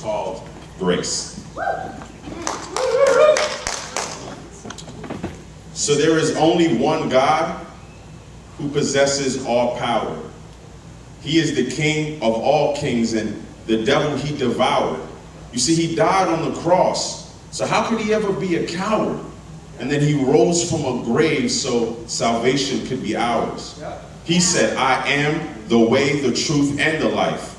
called grace. So there is only one God who possesses all power. He is the King of all kings, and the devil he devoured. You see, he died on the cross. So how could he ever be a coward? And then he rose from a grave so salvation could be ours. He said, I am the way, the truth, and the life.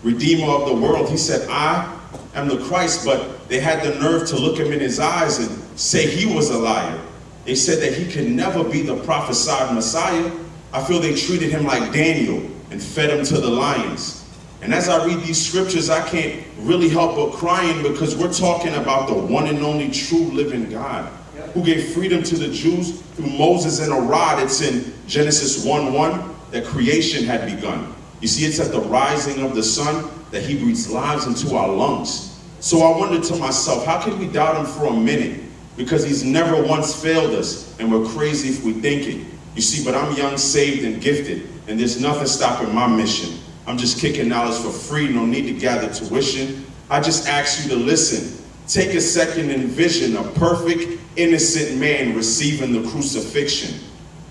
Redeemer of the world. He said, I am the Christ, but they had the nerve to look him in his eyes and say he was a liar. They said that he could never be the prophesied Messiah. I feel they treated him like Daniel and fed him to the lions. And as I read these scriptures, I can't really help but crying, because we're talking about the one and only true living God who gave freedom to the Jews through Moses and a rod. It's in Genesis 1:1 that creation had begun. You see, it's at the rising of the sun that he breathes lives into our lungs. So I wondered to myself, how can we doubt him for a minute? Because he's never once failed us, and we're crazy if we think it. You see, but I'm young, saved, and gifted, and there's nothing stopping my mission. I'm just kicking knowledge for free, no need to gather tuition. I just ask you to listen. Take a second and envision a perfect, innocent man receiving the crucifixion.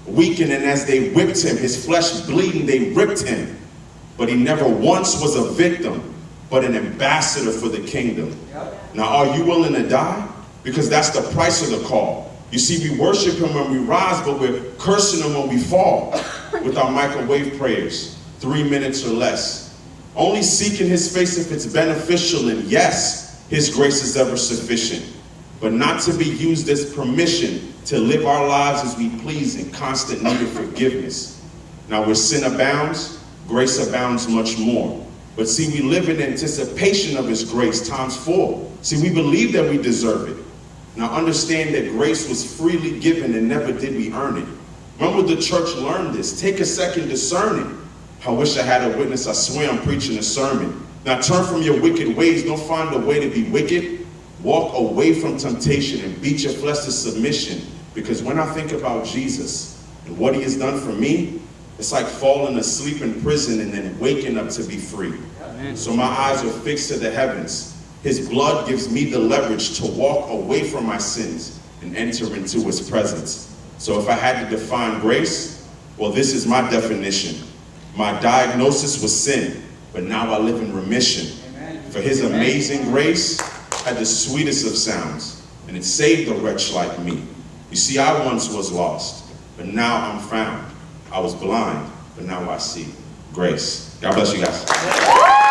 Weakening as they whipped him, his flesh bleeding, they ripped him. But he never once was a victim, but an ambassador for the kingdom. Now, are you willing to die? Because that's the price of the call. You see, we worship him when we rise, but we're cursing him when we fall with our microwave prayers, 3 minutes or less. Only seeking his face if it's beneficial, and yes, his grace is ever sufficient, but not to be used as permission to live our lives as we please in constant need of forgiveness. Now, where sin abounds, grace abounds much more. But see, we live in anticipation of his grace times 4. See, we believe that we deserve it. Now understand that grace was freely given and never did we earn it. When would the church learn this? Take a second, discern it. I wish I had a witness. I swear I'm preaching a sermon. Now turn from your wicked ways. Don't find a way to be wicked. Walk away from temptation and beat your flesh to submission. Because when I think about Jesus and what he has done for me, it's like falling asleep in prison and then waking up to be free. Amen. So my eyes are fixed to the heavens. His blood gives me the leverage to walk away from my sins and enter into his presence. So if I had to define grace, well, this is my definition. My diagnosis was sin, but now I live in remission. Amen. For his amazing grace had the sweetest of sounds, and it saved a wretch like me. You see, I once was lost, but now I'm found. I was blind, but now I see. Grace. God bless you guys.